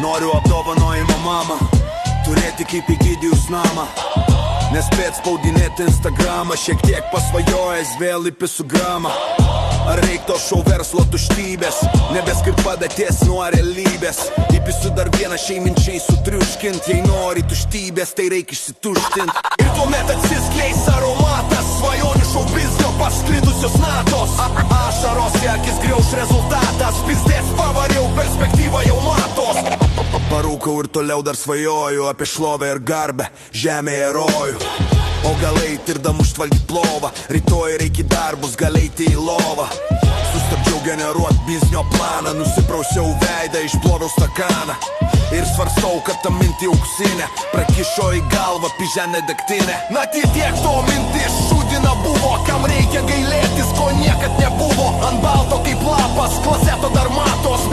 Noriu apdovanojimo mamą, turėti kaip Egidijus namą. Nespėt spaudinėti Instagramą, šiek tiek pasvajojęs vėl įpisu gramą. Ar reik to šou verslo tuštybės, nebeskirt padėties nuo realybės. Įpisiu dar vieną šeiminčiai sutriuškint, jei nori tuštybės, tai reik išsituštint. Ir tuomet atsiskleis aromatas, svajonių šou biznio pasklidusios natos. Ašaros į akis griauš rezultatas, pizdės pavariau, perspektyva jau matos. Parūkau ir toliau dar svajoju apie šlovę ir garbę, žemėje rojų. O gal eit ir dam užtvaldyt plovą, rytoj reikia darbus, gal eiti į lovą. Sustabdžiau generuot biznio planą, nusiprausiau veidą, išploviau stakaną. Ir svarstau, kad ta mintį auksinė prakišo į galvą piženę degtinę. Na tiek to mintis šūdina buvo, kam reikia gailėtis, ko niekad nebuvo. Ant balto kaip lapas, klaseto dar matos.